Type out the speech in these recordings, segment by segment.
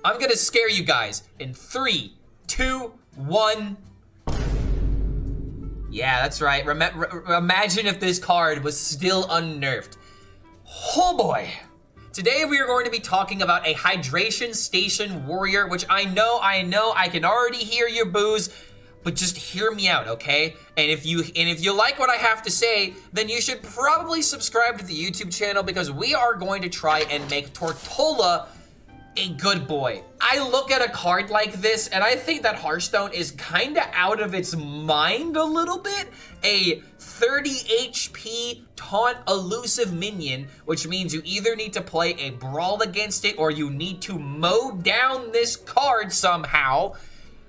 I'm gonna scare you guys in 3, 2, 1. Yeah, that's right. Imagine if this card was still unnerfed. Oh boy. Today we are going to be talking about a Hydration Station Warrior, which I know, I can already hear your boos, but just hear me out, okay? And if you like what I have to say, then you should probably subscribe to the YouTube channel because we are going to try and make Tortola a good boy. I look at a card like this and I think that Hearthstone is kinda out of its mind a little bit. A 30 HP Taunt elusive minion, which means you either need to play a brawl against it or you need to mow down this card somehow.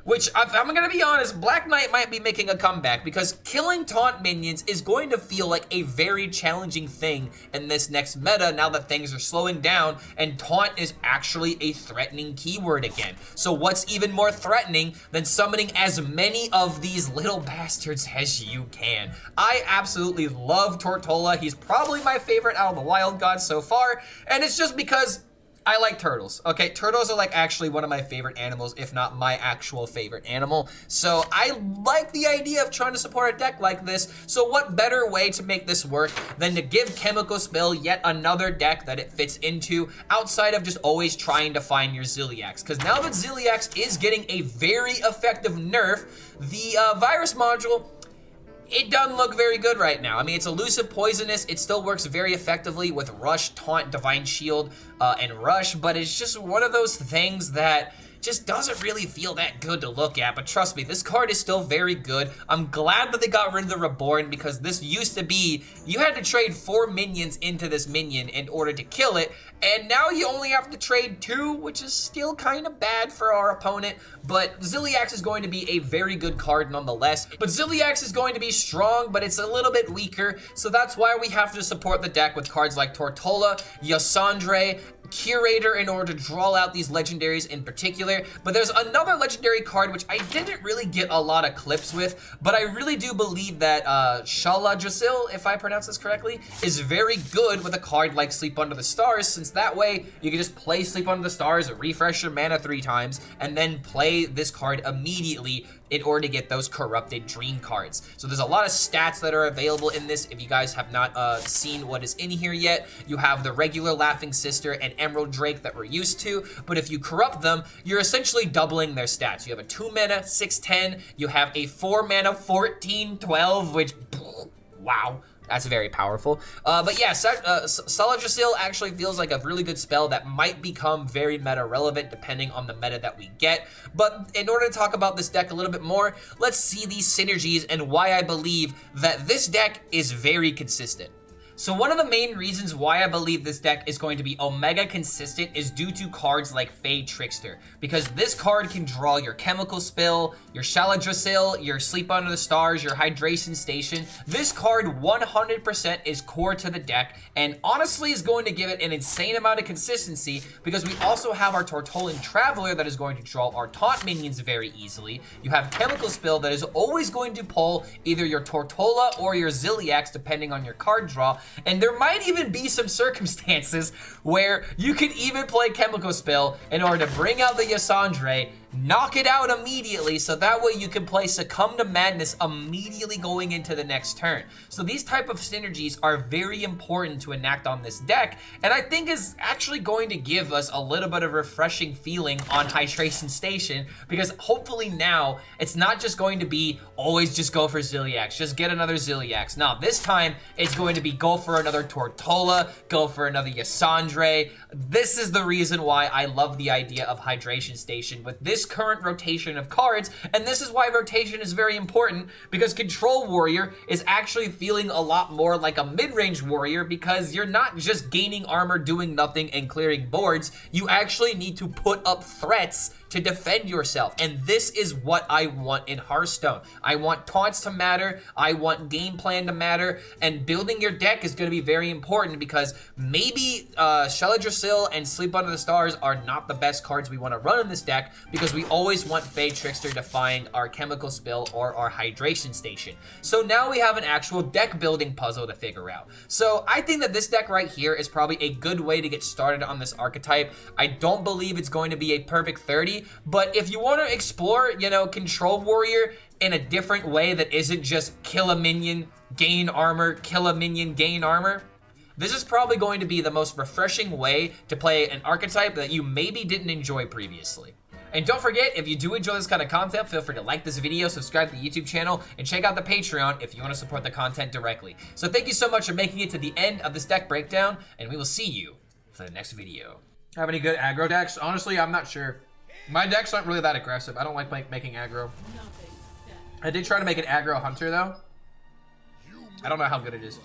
Which, if I'm gonna be honest, Black Knight might be making a comeback because killing Taunt minions is going to feel like a very challenging thing in this next meta now that things are slowing down and Taunt is actually a threatening keyword again. So what's even more threatening than summoning as many of these little bastards as you can? I absolutely love Tortola. He's probably my favorite out of the wild gods so far, and it's just because I like turtles, okay? Turtles are like actually one of my favorite animals, if not my actual favorite animal. So I like the idea of trying to support a deck like this. So what better way to make this work than to give Chemical Spill yet another deck that it fits into outside of just always trying to find your Ziliax. Because now that Ziliax is getting a very effective nerf, the virus module, it doesn't look very good right now. I mean, it's elusive poisonous. It still works very effectively with Rush, Taunt, Divine Shield, and Rush, but it's just one of those things that just doesn't really feel that good to look at. But trust me, this card is still very good. I'm glad that they got rid of the Reborn because this used to be, you had to trade 4 minions into this minion in order to kill it, and now you only have to trade 2, which is still kind of bad for our opponent, but Ziliax is going to be a very good card nonetheless. But Ziliax is going to be strong, but it's a little bit weaker, so that's why we have to support the deck with cards like Tortola, Ysondre, Curator in order to draw out these legendaries in particular. But there's another legendary card which I didn't really get a lot of clips with, but I really do believe that HSReplay, if I pronounce this correctly, is very good with a card like Sleep Under the Stars, since that way you can just play Sleep Under the Stars, refresh your mana 3 times, and then play this card immediately in order to get those corrupted dream cards. So there's a lot of stats that are available in this. If you guys have not seen what is in here yet, you have the regular Laughing Sister and Emerald Drake that we're used to, but if you corrupt them, you're essentially doubling their stats. You have a 2 mana 6/10, you have a 4 mana 14/12, which, wow. That's very powerful. But yeah, HSReplay actually feels like a really good spell that might become very meta relevant depending on the meta that we get. But in order to talk about this deck a little bit more, let's see these synergies and why I believe that this deck is very consistent. So one of the main reasons why I believe this deck is going to be Omega consistent is due to cards like Fade Trickster, because this card can draw your Chemical Spill, your HSReplay, your Sleep Under the Stars, your Hydration Station. This card 100% is core to the deck, and honestly is going to give it an insane amount of consistency because we also have our Tortolan Traveler that is going to draw our Taunt minions very easily. You have Chemical Spill that is always going to pull either your Tortola or your Ziliax depending on your card draw. And there might even be some circumstances where you can even play Chemical Spill in order to bring out the Ysondre, knock it out immediately, so that way you can play Succumb to Madness immediately going into the next turn. So these type of synergies are very important to enact on this deck, and I think is actually going to give us a little bit of refreshing feeling on Hydration Station, because hopefully now it's not just going to be always just go for Ziliax, just get another Ziliax. No, this time it's going to be go for another Tortola, go for another Ysondre. This is the reason why I love the idea of Hydration Station with this current rotation of cards, and this is why rotation is very important, because Control Warrior is actually feeling a lot more like a mid-range warrior, because you're not just gaining armor, doing nothing, and clearing boards. You actually need to put up threats to defend yourself. And this is what I want in Hearthstone. I want taunts to matter. I want game plan to matter. And building your deck is going to be very important because maybe Shelldrassil and Sleep Under the Stars are not the best cards we want to run in this deck because we always want Fey Trickster to find our Chemical Spill or our Hydration Station. So now we have an actual deck building puzzle to figure out. So I think that this deck right here is probably a good way to get started on this archetype. I don't believe it's going to be a perfect 30, but if you want to explore, you know, Control Warrior in a different way that isn't just kill a minion, gain armor, kill a minion, gain armor, this is probably going to be the most refreshing way to play an archetype that you maybe didn't enjoy previously. And don't forget, if you do enjoy this kind of content, feel free to like this video, subscribe to the YouTube channel, and check out the Patreon if you want to support the content directly. So thank you so much for making it to the end of this deck breakdown, and we will see you for the next video. Have any good aggro decks? Honestly, I'm not sure. My decks aren't really that aggressive. I don't like making aggro. I did try to make an aggro hunter, though. I don't know how good it is.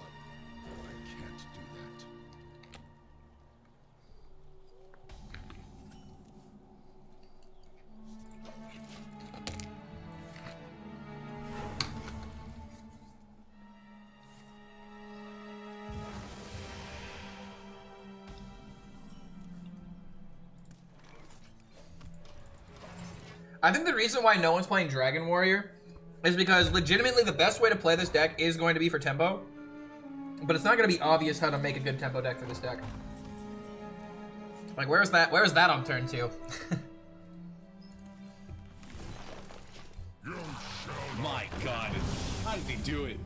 I think the reason why no one's playing Dragon Warrior is because legitimately the best way to play this deck is going to be for tempo, but it's not going to be obvious how to make a good tempo deck for this deck. Like, where's that on turn 2? My God, how did he do it?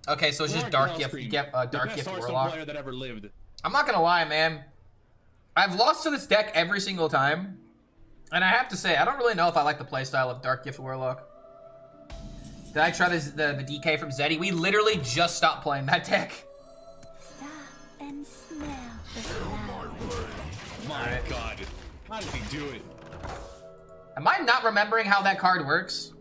Okay, so it's just Dark Gift Warlock. Player that ever lived. I'm not gonna lie, man. I've lost to this deck every single time. And I have to say, I don't really know if I like the playstyle of Dark Gift Warlock. Did I try the DK from Zeddy? We literally just stopped playing that deck. Stop and smell the flowers. My God, how did he do it? Am I not remembering how that card works?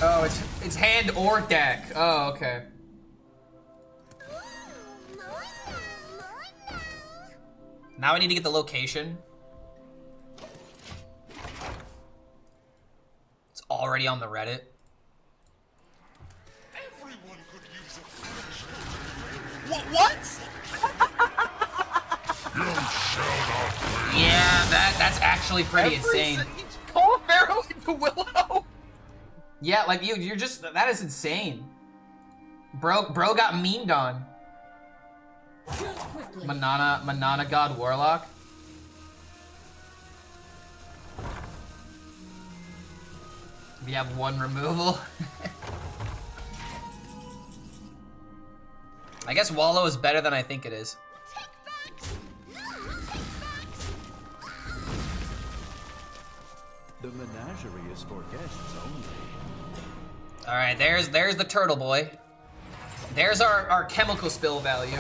Oh, it's hand or deck. Oh, okay. Now I need to get the location. It's already on the Reddit. Everyone could use a What? Yeah, that's actually pretty insane. Call Pharaoh into Willow. Yeah, like you're just, that is insane. Bro got memed on. Manana God Warlock. We have one removal. I guess Wallow is better than I think it is. The menagerie is for guests only. All right, there's the turtle boy. There's our chemical spill value.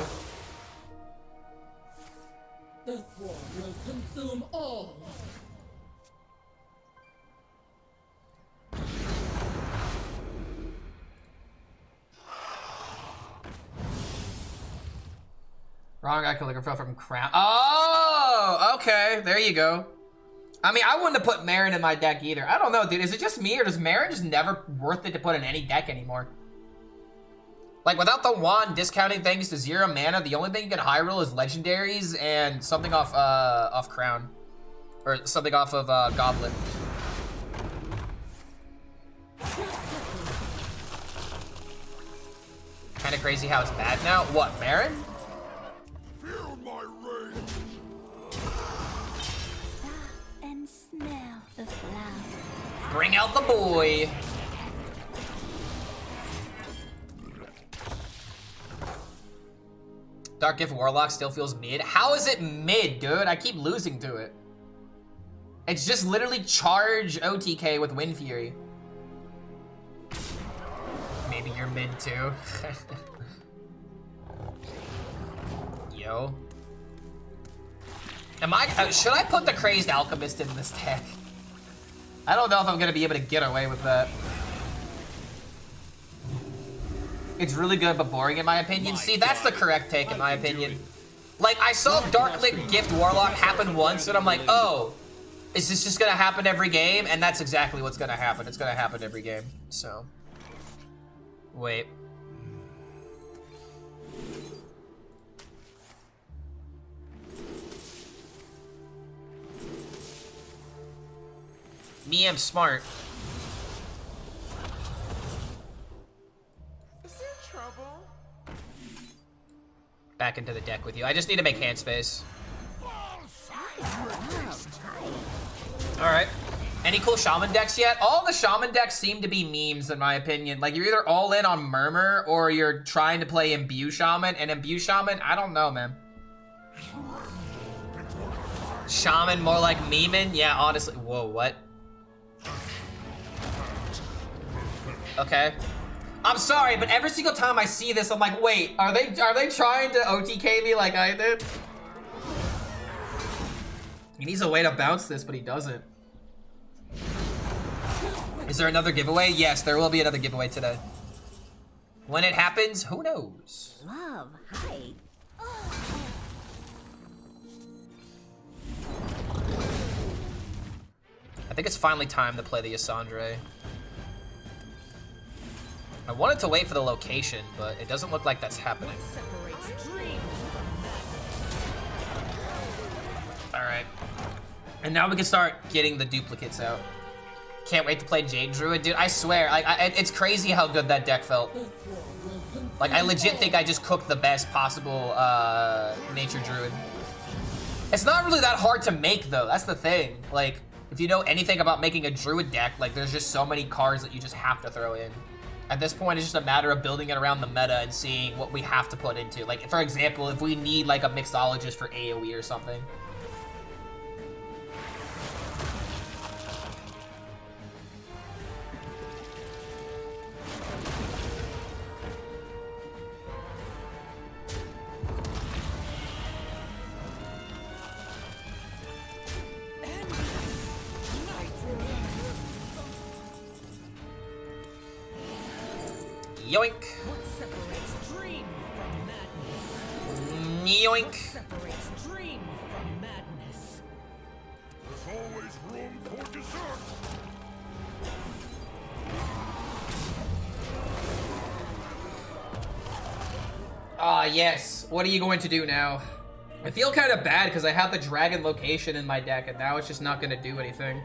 The swarm will consume all. Wrong iconographer from Crown. Oh, okay, there you go. I mean, I wouldn't have put Marin in my deck either. I don't know, dude. Is it just me, or does Marin just never worth it to put in any deck anymore? Like, without the wand discounting things to 0 mana, the only thing you can high roll is legendaries and something off Crown. Or something off of Goblet. Kinda crazy how it's bad now. What, Marin? Feel my rage. And smell the flowers. Bring out the boy. Dark Gift Warlock still feels mid. How is it mid, dude? I keep losing to it. It's just literally charge OTK with Wind Fury. Maybe you're mid too. Yo. Should I put the Crazed Alchemist in this deck? I don't know if I'm gonna be able to get away with that. It's really good but boring in my opinion. See, that's the correct take in my opinion. Like, I saw Darklit Gift Warlock happen once, and I'm like, oh, is this just gonna happen every game? And that's exactly what's gonna happen. It's gonna happen every game, so. Wait. Me, I'm smart. Is there trouble? Back into the deck with you. I just need to make hand space. Alright. Any cool shaman decks yet? All the shaman decks seem to be memes in my opinion. Like, you're either all in on Murmur or you're trying to play Imbue Shaman, and Imbue Shaman, I don't know, man. Shaman more like memeing? Yeah, honestly. Whoa, what? Okay. I'm sorry, but every single time I see this, I'm like, wait, are they trying to OTK me like I did? He needs a way to bounce this, but he doesn't. Is there another giveaway? Yes, there will be another giveaway today. When it happens, who knows? Love, hide. I think it's finally time to play the Ysondre. I wanted to wait for the location, but it doesn't look like that's happening. Alright. And now we can start getting the duplicates out. Can't wait to play Jade Druid. Dude, I swear, it's crazy how good that deck felt. Like, I legit think I just cooked the best possible Nature Druid. It's not really that hard to make, though. That's the thing. Like, if you know anything about making a Druid deck, like, there's just so many cards that you just have to throw in. At this point, it's just a matter of building it around the meta and seeing what we have to put into. Like, for example, if we need, like, a Mixologist for AoE or something. Yoink. What separates dream from madness? Yoink. What separates dream from madness? There's always room for dessert. Ah, yes. What are you going to do now? I feel kind of bad because I have the dragon location in my deck, and now it's just not going to do anything.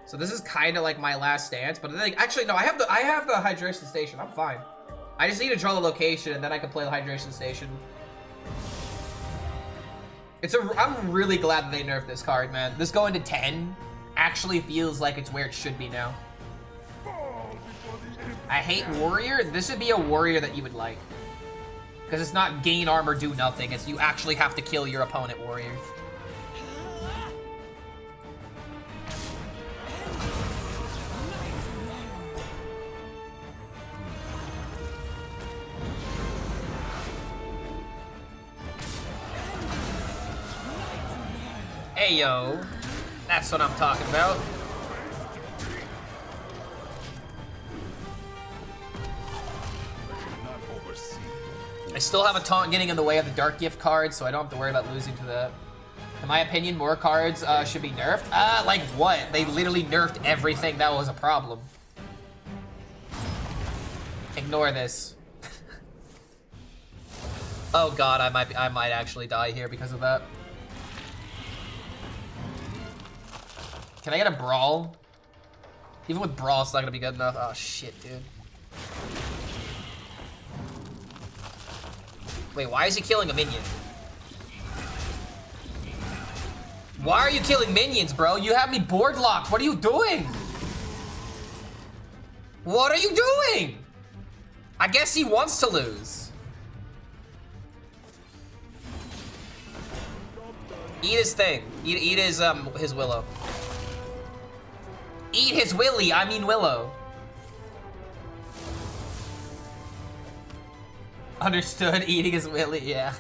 So this is kind of like my last stance, but like, actually no, I have the hydration station. I'm fine. I just need to draw the location, and then I can play the hydration station. I'm really glad that they nerfed this card, man. This going to 10 actually feels like it's where it should be now. I hate warrior. This would be a warrior that you would like. Because it's not gain armor, do nothing. It's you actually have to kill your opponent warrior. Hey, yo. That's what I'm talking about. I still have a taunt getting in the way of the Dark Gift card, so I don't have to worry about losing to that. In my opinion, more cards should be nerfed. Like what? They literally nerfed everything that was a problem. Ignore this. Oh god, I might actually die here because of that. Can I get a brawl? Even with brawl, it's not gonna be good enough. Oh shit, dude. Wait, why is he killing a minion? Why are you killing minions, bro? You have me board locked. What are you doing? What are you doing? I guess he wants to lose. Eat his thing. Eat his willow. Eat his willy, I mean willow. Understood, eating his willy, yeah.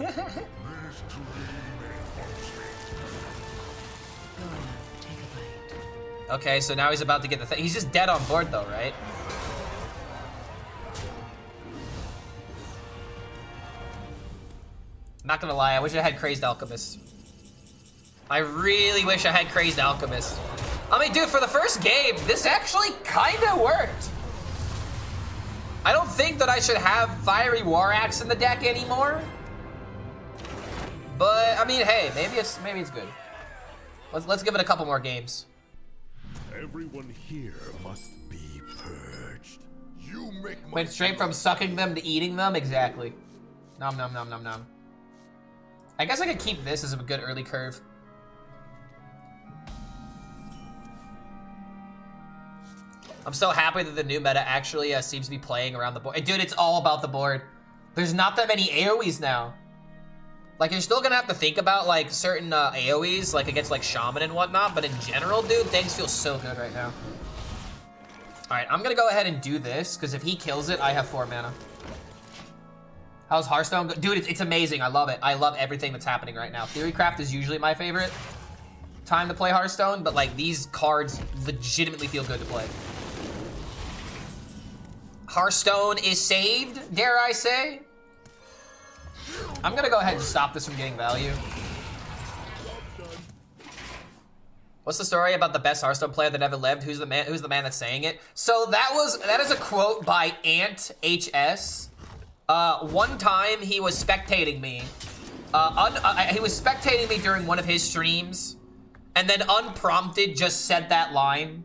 Okay, so now he's about to get the thing. He's just dead on board though, right? Not gonna lie, I wish I had Crazed Alchemist. I really wish I had Crazed Alchemist. I mean, dude, for the first game, this actually kinda worked. I don't think that I should have Fiery War Axe in the deck anymore. But I mean, hey, maybe it's good. Let's give it a couple more games. Everyone here must be purged. You make my Went straight from sucking them to eating them, exactly. Nom nom nom nom nom. I guess I could keep this as a good early curve. I'm so happy that the new meta actually seems to be playing around the board. Dude, it's all about the board. There's not that many AoEs now. Like, you're still gonna have to think about, like, certain AoEs, like, against, like, Shaman and whatnot, but in general, dude, things feel so good right now. Alright, I'm gonna go ahead and do this, because if he kills it, I have 4 mana. How's Hearthstone? Dude, it's amazing. I love it. I love everything that's happening right now. Theorycraft is usually my favorite time to play Hearthstone, but, like, these cards legitimately feel good to play. Hearthstone is saved, dare I say? I'm gonna go ahead and stop this from getting value. What's the story about the best Hearthstone player that ever lived? Who's the man that's saying it? So that is a quote by Ant HS. One time he was spectating me. He was spectating me during one of his streams, and then unprompted just said that line.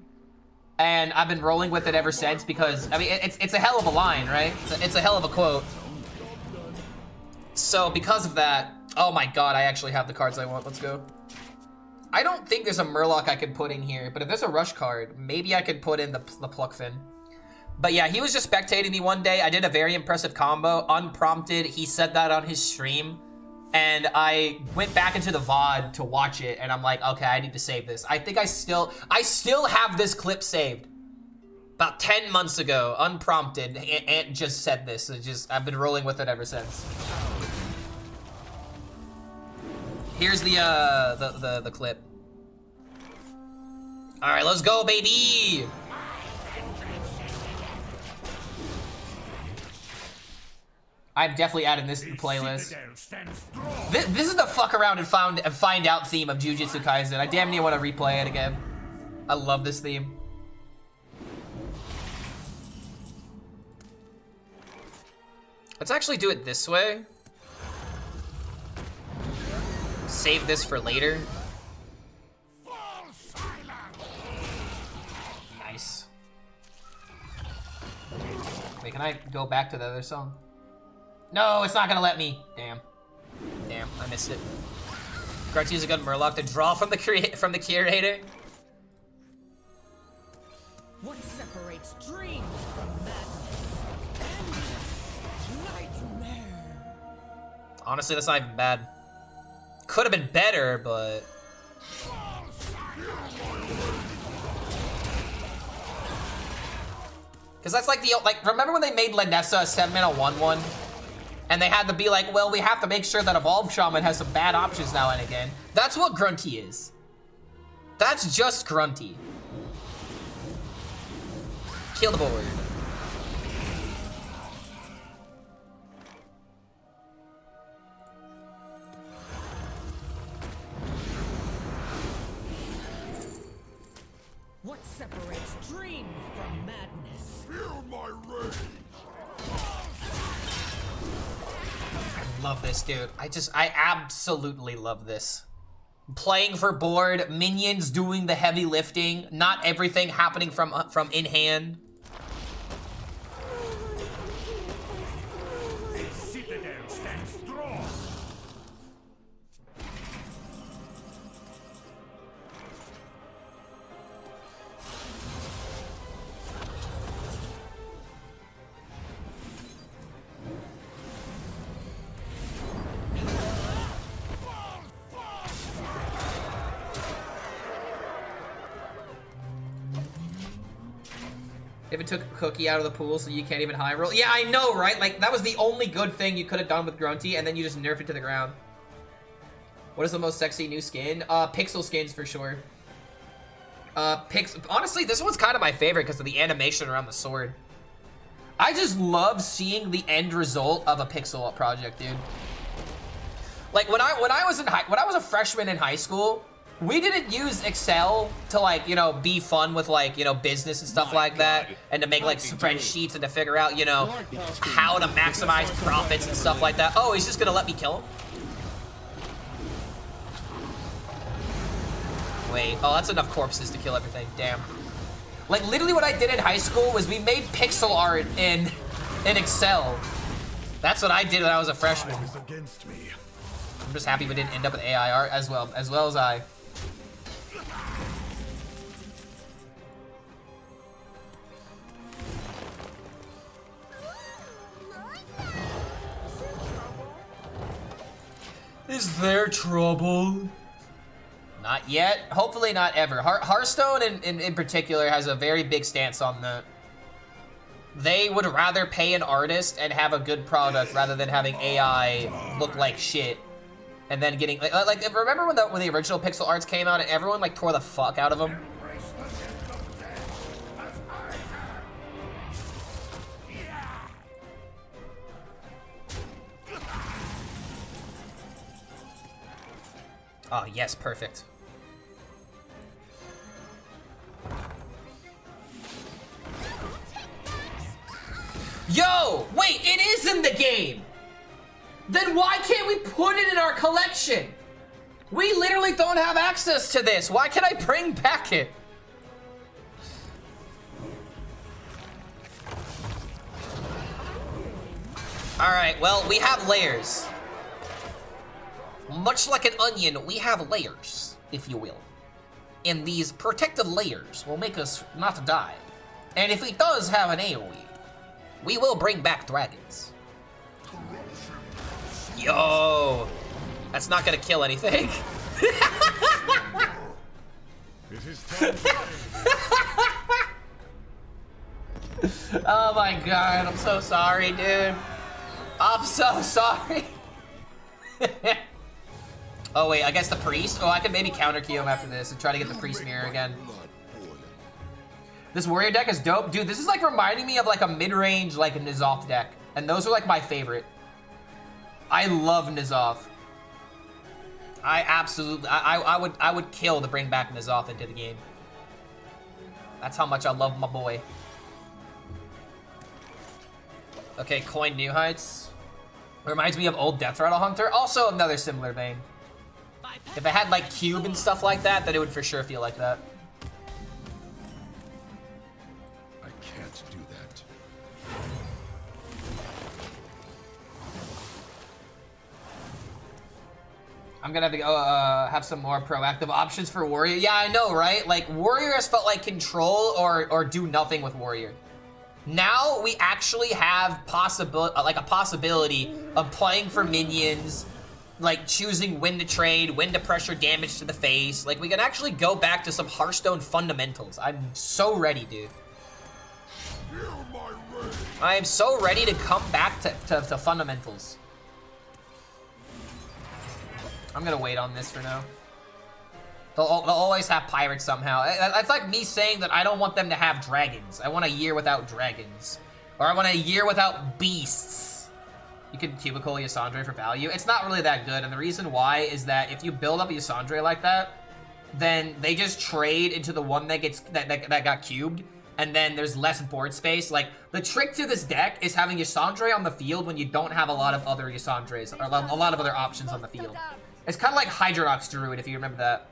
And I've been rolling with it ever since because, I mean, it's a hell of a line, right? It's a hell of a quote. So because of that, oh my god, I actually have the cards I want. Let's go. I don't think there's a Murloc I could put in here, but if there's a Rush card, maybe I could put in the Pluckfin. But yeah, he was just spectating me one day. I did a very impressive combo, unprompted. He said that on his stream, and I went back into the VOD to watch it, and I'm like, okay, I need to save this. I think I still have this clip saved. About 10 months ago, unprompted, Ant just said this. I've been rolling with it ever since. Here's the clip. All right, let's go, baby. I'm definitely adding this to the playlist. This is the fuck around and find out theme of Jujutsu Kaisen. I damn near want to replay it again. I love this theme. Let's actually do it this way. Save this for later. Nice. Wait, can I go back to the other song? No, it's not gonna let me. Damn. Damn, I missed it. Grunty's a good Murloc to draw from the curator. What separates dreams from madness? Nightmare. Honestly, that's not even bad. Could have been better, but... Because that's like remember when they made Lenessa a 7-mana 1/1? And they had to be like, well, we have to make sure that Evolved Shaman has some bad options now and again. That's what Grunty is. That's just Grunty. Kill the board. What separates dream from madness? Feel my rage. I love this, dude. I absolutely love this. Playing for board, minions doing the heavy lifting, not everything happening from in hand. The citadel stands strong. If it took Cookie out of the pool so you can't even high roll. Yeah, I know, right? Like, that was the only good thing you could have done with Grunty, and then you just nerf it to the ground. What is the most sexy new skin? Pixel skins for sure. Honestly, this one's kind of my favorite because of the animation around the sword. I just love seeing the end result of a pixel project, dude. Like when I was a freshman in high school, we didn't use Excel to like, you know, be fun with like, you know, business and stuff like that, and to make like spreadsheets and to figure out, you know, how to maximize profits and stuff like that. Oh, he's just gonna let me kill him? Wait, oh, that's enough corpses to kill everything, damn. Like literally what I did in high school was we made pixel art in Excel. That's what I did when I was a freshman. I'm just happy we didn't end up with AI art as well as I. Is there trouble? Not yet. Hopefully not ever. Hearthstone in particular has a very big stance on that. They would rather pay an artist and have a good product rather than having AI look like shit. And then getting, like remember when the original pixel arts came out and everyone like tore the fuck out of them? Oh, yes, perfect. Yo, wait, it is in the game. Then why can't we put it in our collection? We literally don't have access to this. Why can't I bring back it? All right, well, we have layers. Much like an onion, we have layers, if you will. And these protective layers will make us not die. And if it does have an AoE, we will bring back dragons. Yo! That's not gonna kill anything. Oh my god, I'm so sorry, dude. I'm so sorry. Oh wait, I guess the priest? Oh, I can maybe counter key him after this and try to get the priest mirror again. This warrior deck is dope. Dude, this is like reminding me of like a mid-range like a N'Zoth deck. And those are like my favorite. I love N'Zoth. I absolutely, I would kill to bring back N'Zoth into the game. That's how much I love my boy. Okay, coin New Heights. Reminds me of old Death Rattle Hunter. Also another similar vein. If it had like cube and stuff like that, then it would for sure feel like that. I can't do that. I'm gonna have to go have some more proactive options for Warrior. Yeah, I know, right? Like Warrior has felt like control or do nothing with Warrior. Now we actually have a possibility of playing for minions, like choosing when to trade, when to pressure damage to the face. Like we can actually go back to some Hearthstone fundamentals. I'm so ready, dude. I am so ready to come back to fundamentals. I'm gonna wait on this for now. They'll always have pirates somehow. That's like me saying that I don't want them to have dragons. I want a year without dragons. Or I want a year without beasts. You can cubicle Ysondre for value. It's not really that good, and the reason why is that if you build up Ysondre like that, then they just trade into the one that gets that got cubed, and then there's less board space. Like, the trick to this deck is having Ysondre on the field when you don't have a lot of other Ysondres, or a lot of other options on the field. It's kind of like Hydronox Druid, if you remember that.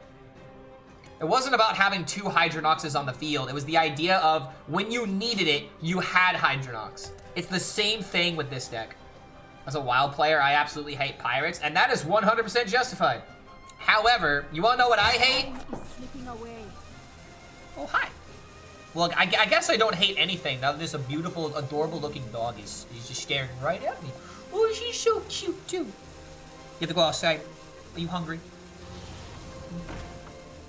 It wasn't about having 2 Hydronoxes on the field. It was the idea of when you needed it, you had Hydronox. It's the same thing with this deck. As a WoW player, I absolutely hate pirates, and that is 100% justified. However, you wanna know what I hate? Oh, hi. Well, I guess I don't hate anything now that this a beautiful, adorable looking dog is just staring right at me. Oh, she's so cute too. You have to go outside. Are you hungry?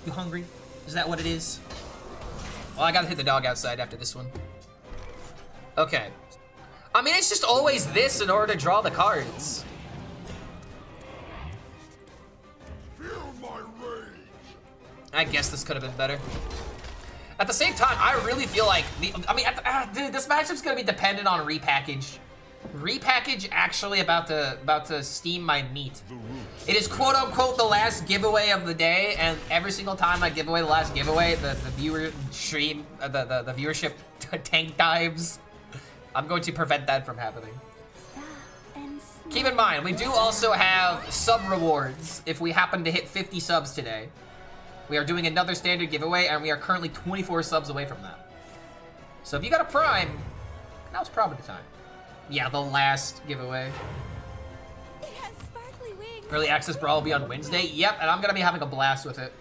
You hungry? Is that what it is? Well, I gotta hit the dog outside after this one. Okay. I mean, it's just always this in order to draw the cards. Feel my rage. I guess this could have been better. At the same time, I really feel like dude, this matchup's gonna be dependent on repackage. Repackage actually about to steam my meat. It is quote unquote the last giveaway of the day, and every single time I give away the last giveaway, the viewership tank dives. I'm going to prevent that from happening. Keep in mind, we do also have sub rewards if we happen to hit 50 subs today. We are doing another standard giveaway, and we are currently 24 subs away from that. So if you got a Prime, now's probably the time. Yeah, the last giveaway. It has sparkly wings. Early access brawl will be on Wednesday. Yep, and I'm gonna be having a blast with it.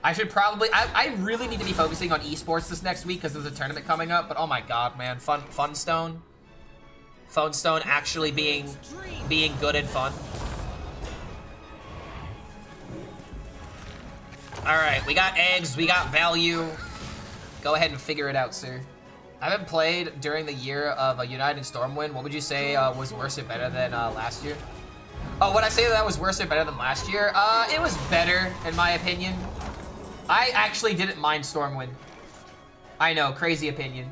I should probably, I really need to be focusing on esports this next week because there's a tournament coming up. But oh my god, man, Funstone actually being good and fun. All right, we got eggs, we got value. Go ahead and figure it out, sir. I haven't played during the year of a United Stormwind. What would you say was worse or better than last year? Oh, would I say that was worse or better than last year? It was better, in my opinion. I actually didn't mind Stormwind. I know, crazy opinion.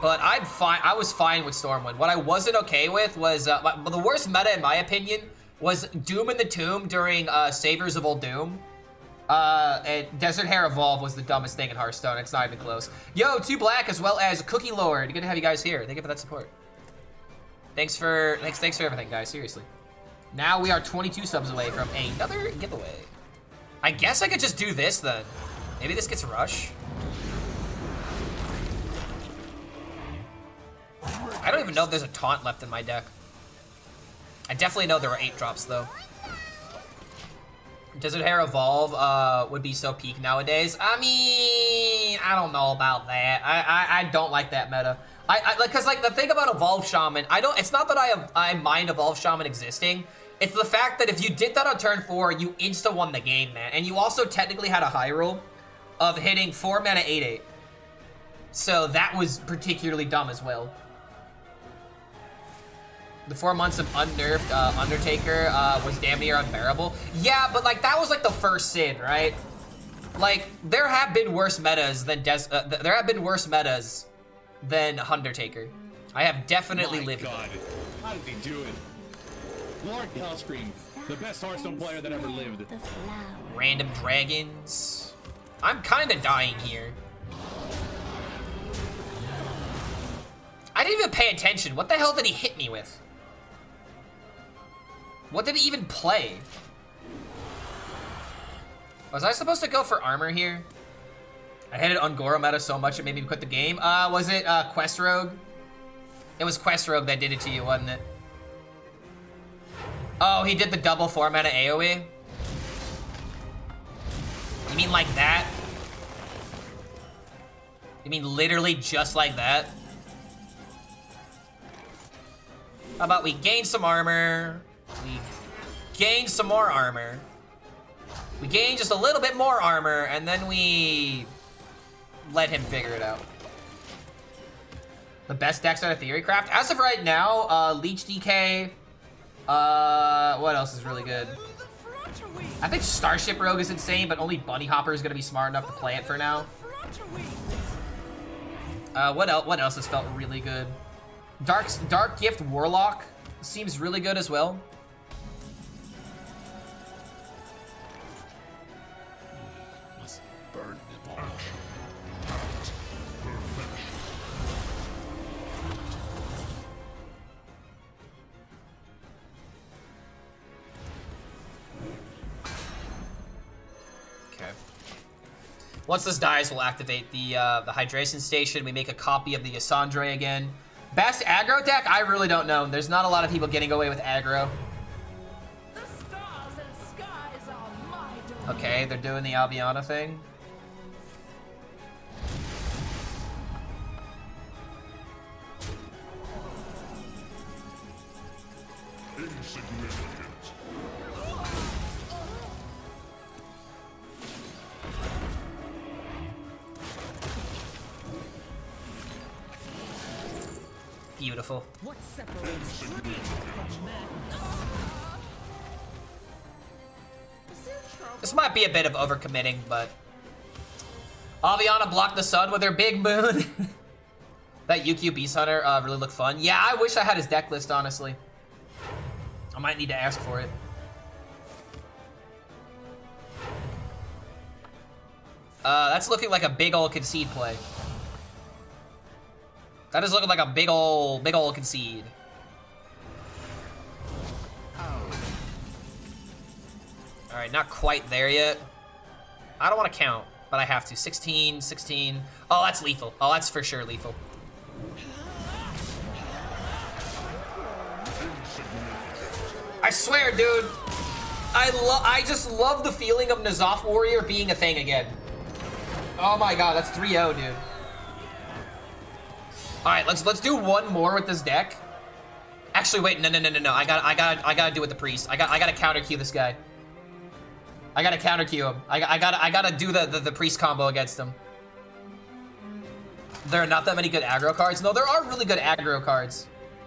But I'm fine. I was fine with Stormwind. What I wasn't okay with was, the worst meta, in my opinion, was Doom in the Tomb during Savers of Old Doom. And Desert Hair Evolve was the dumbest thing in Hearthstone. It's not even close. Yo, 2 Black as well as Cookie Lord. Good to have you guys here. Thank you for that support. Thanks for everything, guys. Seriously. Now we are 22 subs away from another giveaway. I guess I could just do this then. Maybe this gets Rush. I don't even know if there's a Taunt left in my deck. I definitely know there were 8 drops though. Desert Hair Evolve would be so peak nowadays. I mean, I don't know about that. I don't like that meta. Cause like the thing about Evolve Shaman, it's not that I mind Evolve Shaman existing. It's the fact that if you did that on turn 4, you insta won the game, man. And you also technically had a high roll of hitting 4 mana 8/8. So that was particularly dumb as well. The 4 months of unnerfed Undertaker was damn near unbearable. Yeah, but like that was like the first sin, right? Like there have been worse metas than Undertaker. I have definitely lived it. How did he do it? Lord HELLSCREAM, the best Hearthstone player that ever lived. Random dragons. I'm kind of dying here. I didn't even pay attention. What the hell did he hit me with? What did he even play? Was I supposed to go for armor here? I hated Ungoro meta so much it made me quit the game. Was it Quest Rogue? It was Quest Rogue that did it to you, wasn't it? Oh, he did the double 4 mana AoE? You mean like that? You mean literally just like that? How about we gain some armor? We gain some more armor. We gain just a little bit more armor, and then we let him figure it out. The best decks out of Theorycraft? As of right now, Leech DK. What else is really good? I think Starship Rogue is insane, but only Bunny Hopper is gonna be smart enough to play it for now. What else has felt really good? Dark Gift Warlock seems really good as well. Must burn them all. Okay. Once this dies, we'll activate the hydration station. We make a copy of the Ysondre again. Best aggro deck? I really don't know. There's not a lot of people getting away with aggro. The stars and skies are my domain. Okay, they're doing the Albiana thing. Insignificant. Beautiful. What separates tree from man? This might be a bit of overcommitting, but Aviana blocked the sun with her big moon. That UQ Beast Hunter really looked fun. Yeah, I wish I had his deck list, honestly. I might need to ask for it. That's looking like a big ol' concede play. That is looking like a big ol' concede. Alright, not quite there yet. I don't want to count, but I have to. 16, 16. Oh, that's lethal. Oh, that's for sure lethal. I swear, dude. I just love the feeling of N'Zoth Warrior being a thing again. Oh my god, that's 3-0, dude. Alright, let's do one more with this deck. Actually, wait, no. I gotta do it with the priest. I gotta counter Q this guy. I gotta counter Q him. I gotta do the priest combo against him. There are not that many good aggro cards. No, there are really good aggro cards.